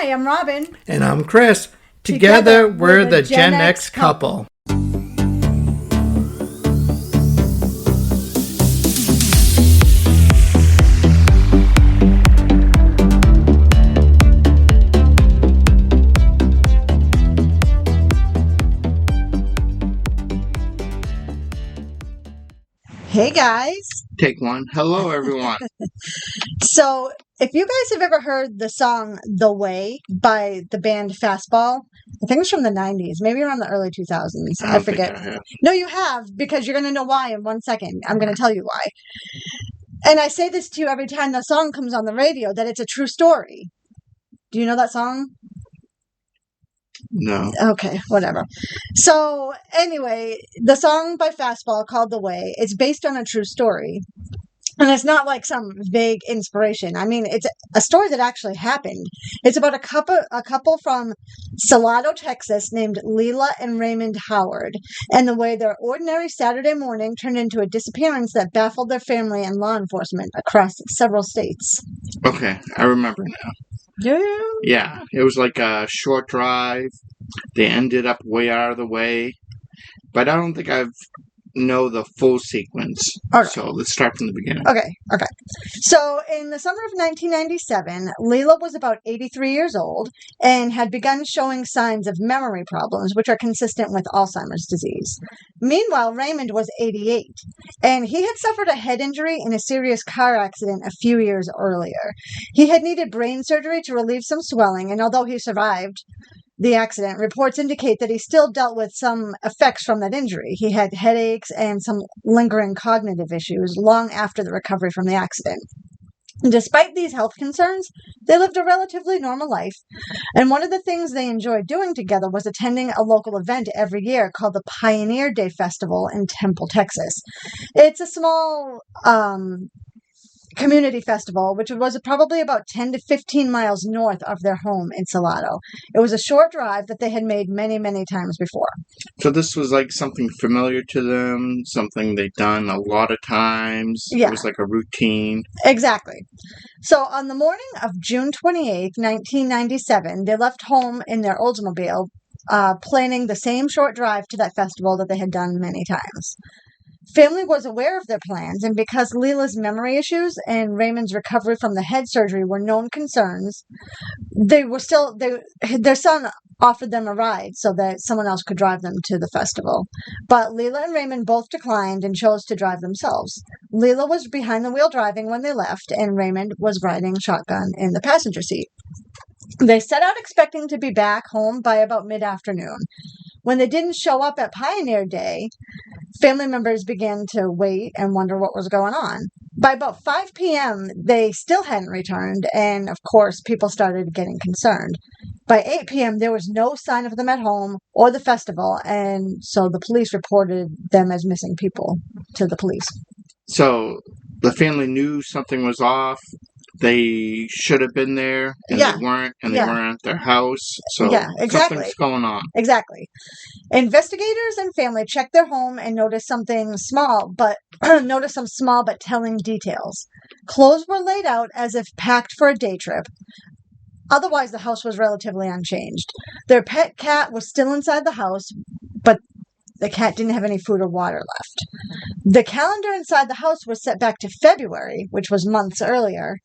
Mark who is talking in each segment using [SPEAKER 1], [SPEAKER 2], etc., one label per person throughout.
[SPEAKER 1] Hi, I'm Robin.
[SPEAKER 2] And I'm Chris. Together we're the Gen X couple.
[SPEAKER 1] Hey guys.
[SPEAKER 2] Take one. Hello, everyone.
[SPEAKER 1] So, if you guys have ever heard the song The Way by the band Fastball, I think it's from the 90s, maybe around the early 2000s. I forget.
[SPEAKER 2] I have.
[SPEAKER 1] No, you have, because you're going to know why in 1 second. I'm going to tell you why. And I say this to you every time the song comes on the radio, that it's a true story. Do you know that song?
[SPEAKER 2] No.
[SPEAKER 1] Okay, whatever. So, anyway, the song by Fastball called The Way, it's based on a true story. And it's not like some vague inspiration. I mean, it's a story that actually happened. It's about a couple from Salado, Texas, named Lela and Raymond Howard, and the way their ordinary Saturday morning turned into a disappearance that baffled their family and law enforcement across several states.
[SPEAKER 2] Okay, I remember now. Yeah, it was like a short drive. They ended up way out of the way. But I don't think know the full sequence.
[SPEAKER 1] Okay.
[SPEAKER 2] So let's start from the beginning.
[SPEAKER 1] Okay. So in the summer of 1997, Lela was about 83 years old and had begun showing signs of memory problems, which are consistent with Alzheimer's disease. Meanwhile, Raymond was 88, and he had suffered a head injury in a serious car accident a few years earlier. He had needed brain surgery to relieve some swelling, and although he survived the accident, reports indicate that he still dealt with some effects from that injury. He had headaches and some lingering cognitive issues long after the recovery from the accident. Despite these health concerns, they lived a relatively normal life, and one of the things they enjoyed doing together was attending a local event every year called the Pioneer Day Festival in Temple, Texas. It's a small community festival, which was probably about 10 to 15 miles north of their home in Salado. It was a short drive that they had made many, many times before.
[SPEAKER 2] So this was like something familiar to them, something they'd done a lot of times.
[SPEAKER 1] Yeah.
[SPEAKER 2] It was like a routine.
[SPEAKER 1] Exactly. So on the morning of June 28th, 1997, they left home in their Oldsmobile, planning the same short drive to that festival that they had done many times. Family was aware of their plans, and because Lela's memory issues and Raymond's recovery from the head surgery were known concerns, their son offered them a ride so that someone else could drive them to the festival. But Lela and Raymond both declined and chose to drive themselves. Lela was behind the wheel driving when they left, and Raymond was riding shotgun in the passenger seat. They set out expecting to be back home by about mid-afternoon. When they didn't show up at Pioneer Day, family members began to wait and wonder what was going on. By about 5 p.m., they still hadn't returned, and of course, people started getting concerned. By 8 p.m., there was no sign of them at home or the festival, and so the police reported them as missing people to the police.
[SPEAKER 2] So the family knew something was off. They should have been there, and they weren't, and they weren't at their house. So something's going on.
[SPEAKER 1] Exactly. Investigators and family checked their home and noticed some small but telling details. Clothes were laid out as if packed for a day trip. Otherwise, the house was relatively unchanged. Their pet cat was still inside the house, but the cat didn't have any food or water left. The calendar inside the house was set back to February, which was months earlier.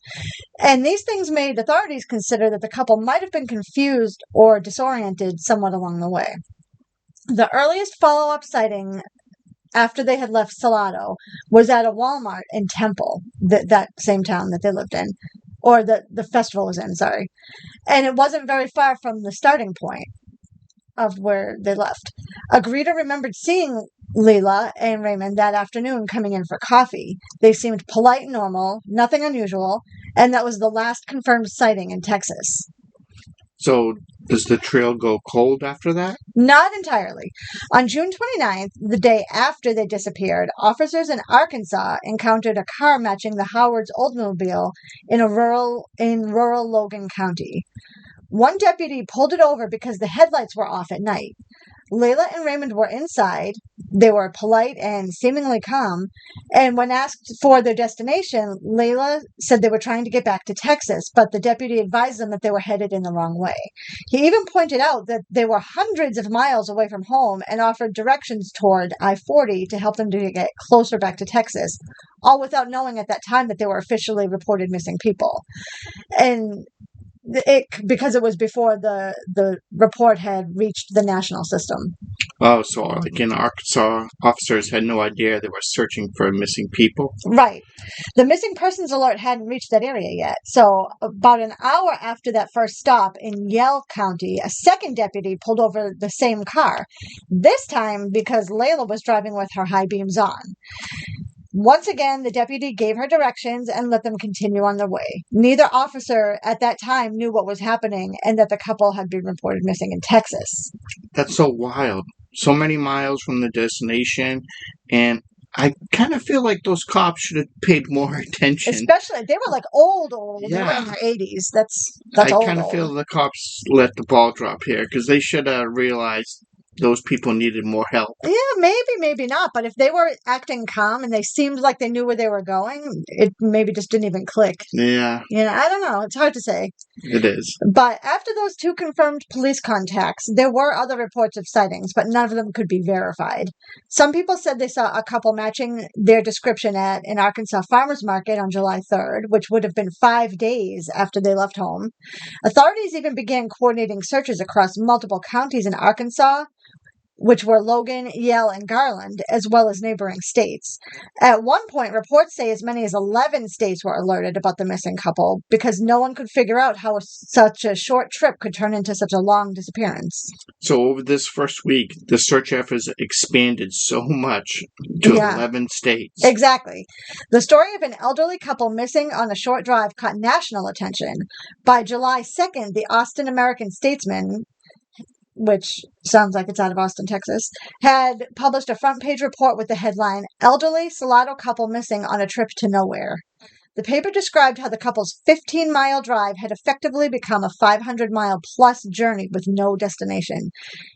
[SPEAKER 1] And these things made authorities consider that the couple might have been confused or disoriented somewhat along the way. The earliest follow-up sighting after they had left Salado was at a Walmart in Temple, that same town that they lived in, or the festival was in, sorry. And it wasn't very far from the starting point of where they left. A greeter remembered seeing Lela and Raymond that afternoon coming in for coffee. They seemed polite and normal, nothing unusual, and that was the last confirmed sighting in Texas.
[SPEAKER 2] So does the trail go cold after that?
[SPEAKER 1] Not entirely. On June 29th, the day after they disappeared, officers in Arkansas encountered a car matching the Howard's Oldsmobile in rural Logan County. One deputy pulled it over because the headlights were off at night. Lela and Raymond were inside. They were polite and seemingly calm. And when asked for their destination, Lela said they were trying to get back to Texas, but the deputy advised them that they were headed in the wrong way. He even pointed out that they were hundreds of miles away from home and offered directions toward I-40 to help them to get closer back to Texas, all without knowing at that time that they were officially reported missing people. And because it was before the report had reached the national system.
[SPEAKER 2] Oh, so like in Arkansas, officers had no idea they were searching for missing people?
[SPEAKER 1] Right. The missing persons alert hadn't reached that area yet. So about an hour after that first stop in Yell County, a second deputy pulled over the same car, this time because Lela was driving with her high beams on. Once again, the deputy gave her directions and let them continue on their way. Neither officer at that time knew what was happening and that the couple had been reported missing in Texas.
[SPEAKER 2] That's so wild. So many miles from the destination, and I kind of feel like those cops should have paid more attention.
[SPEAKER 1] Especially, they were like old.
[SPEAKER 2] Yeah.
[SPEAKER 1] They were in their 80s. That's old.
[SPEAKER 2] I kind of feel the cops let the ball drop here because they should have realized those people needed more help.
[SPEAKER 1] Yeah, maybe not. But if they were acting calm and they seemed like they knew where they were going, it maybe just didn't even click.
[SPEAKER 2] Yeah.
[SPEAKER 1] I don't know. It's hard to say.
[SPEAKER 2] It is.
[SPEAKER 1] But after those two confirmed police contacts, there were other reports of sightings, but none of them could be verified. Some people said they saw a couple matching their description at an Arkansas farmer's market on July 3rd, which would have been 5 days after they left home. Authorities even began coordinating searches across multiple counties in Arkansas, which were Logan, Yell, and Garland, as well as neighboring states. At one point, reports say as many as 11 states were alerted about the missing couple because no one could figure out how such a short trip could turn into such a long disappearance.
[SPEAKER 2] So over this first week, the search efforts expanded so much to 11 states.
[SPEAKER 1] Exactly. The story of an elderly couple missing on a short drive caught national attention. By July 2nd, the Austin American-Statesman, which sounds like it's out of Austin, Texas, had published a front-page report with the headline, "Elderly Salado Couple Missing on a Trip to Nowhere." The paper described how the couple's 15-mile drive had effectively become a 500-mile-plus journey with no destination.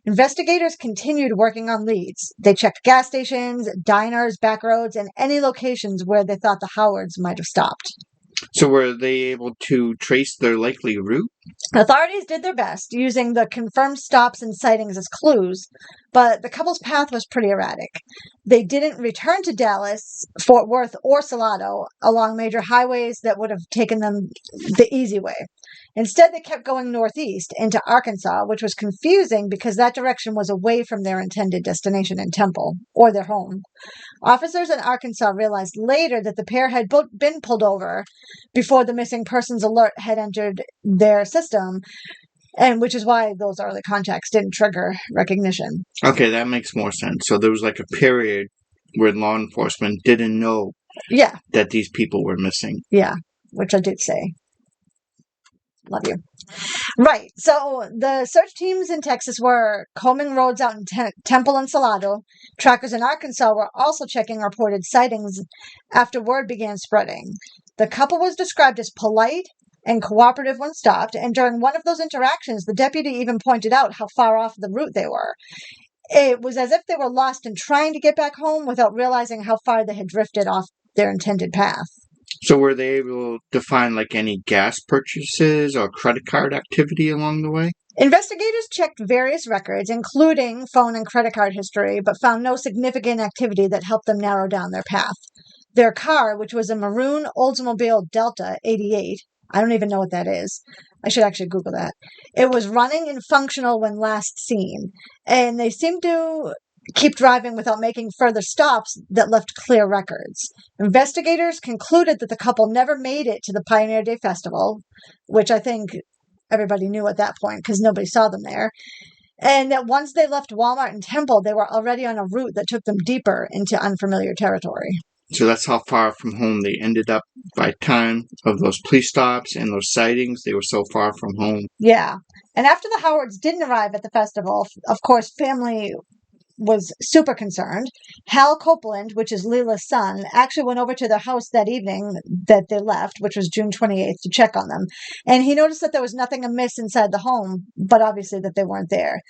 [SPEAKER 1] Investigators continued working on leads. They checked gas stations, diners, back roads, and any locations where they thought the Howards might have stopped.
[SPEAKER 2] So were they able to trace their likely route?
[SPEAKER 1] Authorities did their best, using the confirmed stops and sightings as clues, but the couple's path was pretty erratic. They didn't return to Dallas, Fort Worth, or Salado along major highways that would have taken them the easy way. Instead, they kept going northeast into Arkansas, which was confusing because that direction was away from their intended destination in Temple, or their home. Officers in Arkansas realized later that the pair had been pulled over before the missing persons alert had entered their system, and which is why those early contacts didn't trigger recognition.
[SPEAKER 2] Okay, that makes more sense. So there was like a period where law enforcement didn't know that these people were missing.
[SPEAKER 1] Yeah, which I did say. Love you. Right. So the search teams in Texas were combing roads out in Temple and Salado. Trackers in Arkansas were also checking reported sightings after word began spreading. The couple was described as polite and cooperative when stopped, and during one of those interactions, the deputy even pointed out how far off the route they were. It was as if they were lost and trying to get back home without realizing how far they had drifted off their intended path.
[SPEAKER 2] So were they able to find like any gas purchases or credit card activity along the way?
[SPEAKER 1] Investigators checked various records, including phone and credit card history, but found no significant activity that helped them narrow down their path. Their car, which was a maroon Oldsmobile Delta 88, I don't even know what that is. I should actually Google that. It was running and functional when last seen, and they seemed to keep driving without making further stops that left clear records. Investigators concluded that the couple never made it to the Pioneer Day Festival, which I think everybody knew at that point because nobody saw them there, and that once they left Walmart and Temple, they were already on a route that took them deeper into unfamiliar territory.
[SPEAKER 2] So that's how far from home they ended up by time of those police stops and those sightings. They were so far from home.
[SPEAKER 1] Yeah. And after the Howards didn't arrive at the festival, of course, family was super concerned. Hal Copeland, which is Lela's son, actually went over to their house that evening that they left, which was June 28th, to check on them. And he noticed that there was nothing amiss inside the home, but obviously that they weren't there.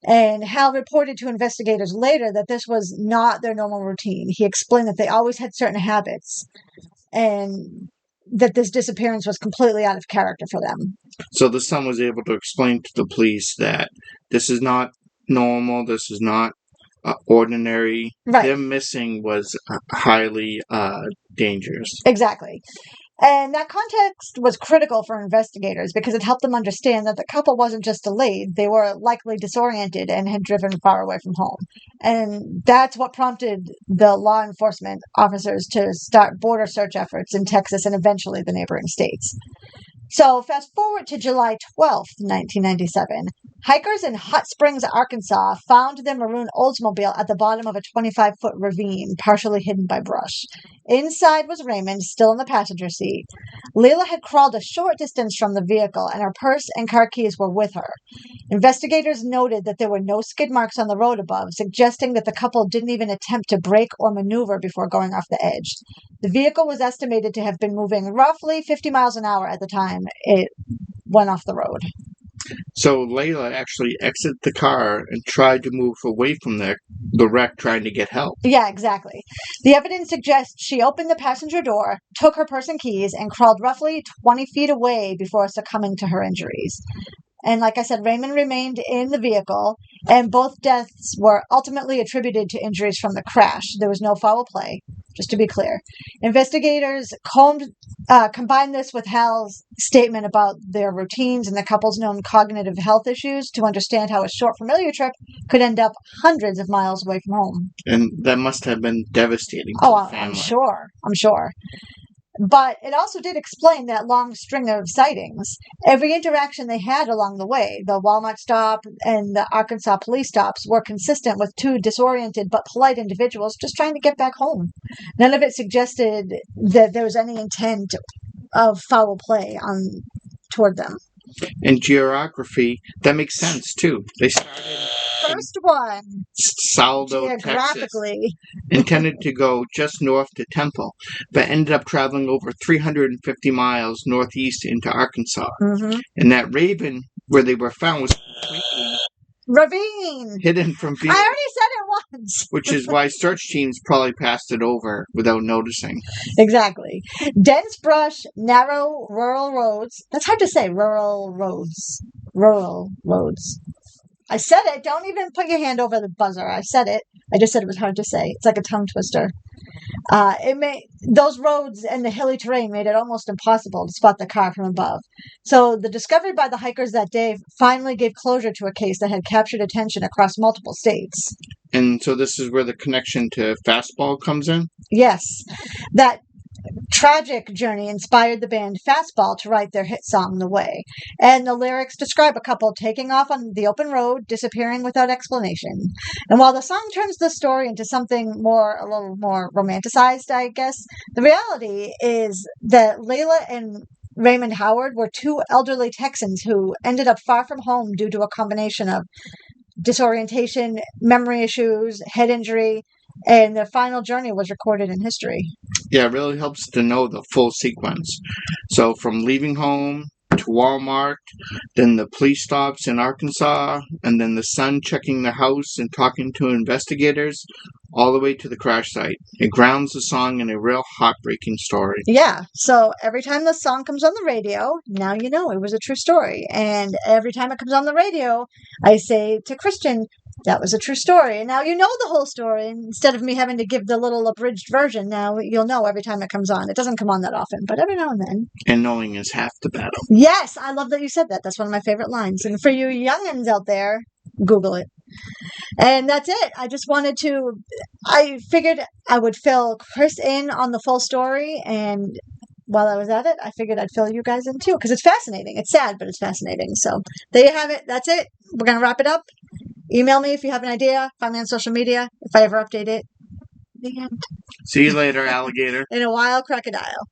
[SPEAKER 1] And Hal reported to investigators later that this was not their normal routine. He explained that they always had certain habits and that this disappearance was completely out of character for them.
[SPEAKER 2] So the son was able to explain to the police that this is not normal, this is not ordinary.
[SPEAKER 1] Right.
[SPEAKER 2] Them missing was highly dangerous.
[SPEAKER 1] Exactly. And that context was critical for investigators because it helped them understand that the couple wasn't just delayed, they were likely disoriented and had driven far away from home. And that's what prompted the law enforcement officers to start border search efforts in Texas and eventually the neighboring states. So fast forward to July 12th, 1997. Hikers in Hot Springs, Arkansas found their maroon Oldsmobile at the bottom of a 25-foot ravine, partially hidden by brush. Inside was Raymond, still in the passenger seat. Lela had crawled a short distance from the vehicle, and her purse and car keys were with her. Investigators noted that there were no skid marks on the road above, suggesting that the couple didn't even attempt to brake or maneuver before going off the edge. The vehicle was estimated to have been moving roughly 50 miles an hour at the time it went off the road.
[SPEAKER 2] So Lela actually exited the car and tried to move away from the wreck, trying to get help.
[SPEAKER 1] Yeah, exactly. The evidence suggests she opened the passenger door, took her purse and keys, and crawled roughly 20 feet away before succumbing to her injuries. And like I said, Raymond remained in the vehicle, and both deaths were ultimately attributed to injuries from the crash. There was no foul play, just to be clear. Investigators combined this with Hal's statement about their routines and the couple's known cognitive health issues to understand how a short familiar trip could end up hundreds of miles away from home.
[SPEAKER 2] And that must have been devastating to the family.
[SPEAKER 1] I'm sure. But it also did explain that long string of sightings. Every interaction they had along the way, the Walmart stop and the Arkansas police stops, were consistent with two disoriented but polite individuals just trying to get back home. None of it suggested that there was any intent of foul play toward them.
[SPEAKER 2] In geography, that makes sense, too. They started
[SPEAKER 1] first one,
[SPEAKER 2] Salado, Texas, intended to go just north to Temple, but ended up traveling over 350 miles northeast into Arkansas.
[SPEAKER 1] Mm-hmm.
[SPEAKER 2] And that ravine where they were found was completely
[SPEAKER 1] ravine
[SPEAKER 2] hidden from view.
[SPEAKER 1] I already said it once.
[SPEAKER 2] Which is why search teams probably passed it over without noticing.
[SPEAKER 1] Exactly. Dense brush, narrow rural roads. That's hard to say. Rural roads. I said it. Don't even put your hand over the buzzer. I said it. I just said it was hard to say. It's like a tongue twister. Those roads and the hilly terrain made it almost impossible to spot the car from above. So the discovery by the hikers that day finally gave closure to a case that had captured attention across multiple states.
[SPEAKER 2] And so this is where the connection to Fastball comes in?
[SPEAKER 1] Yes. That tragic journey inspired the band Fastball to write their hit song, The Way. And the lyrics describe a couple taking off on the open road, disappearing without explanation. And while the song turns the story into something a little more romanticized, I guess, the reality is that Lela and Raymond Howard were two elderly Texans who ended up far from home due to a combination of disorientation, memory issues, head injury, and their final journey was recorded in history.
[SPEAKER 2] Yeah, it really helps to know the full sequence. So from leaving home to Walmart, then the police stops in Arkansas, and then the son checking the house and talking to investigators, all the way to the crash site. It grounds the song in a real heartbreaking story.
[SPEAKER 1] Yeah, so every time the song comes on the radio, now you know it was a true story. And every time it comes on the radio, I say to Christian, that was a true story. And now you know the whole story. Instead of me having to give the little abridged version, now you'll know every time it comes on. It doesn't come on that often, but every now and then.
[SPEAKER 2] And knowing is half the battle.
[SPEAKER 1] Yes, I love that you said that. That's one of my favorite lines. And for you youngins out there, Google it. And that's it. I figured I would fill Chris in on the full story, and while I was at it, I figured I'd fill you guys in too, because it's fascinating. It's sad, but it's fascinating. So there you have it. That's it. We're going to wrap it up. Email me if you have an idea. Find me on social media if I ever update it. The end.
[SPEAKER 2] See you later, alligator.
[SPEAKER 1] In a wild crocodile.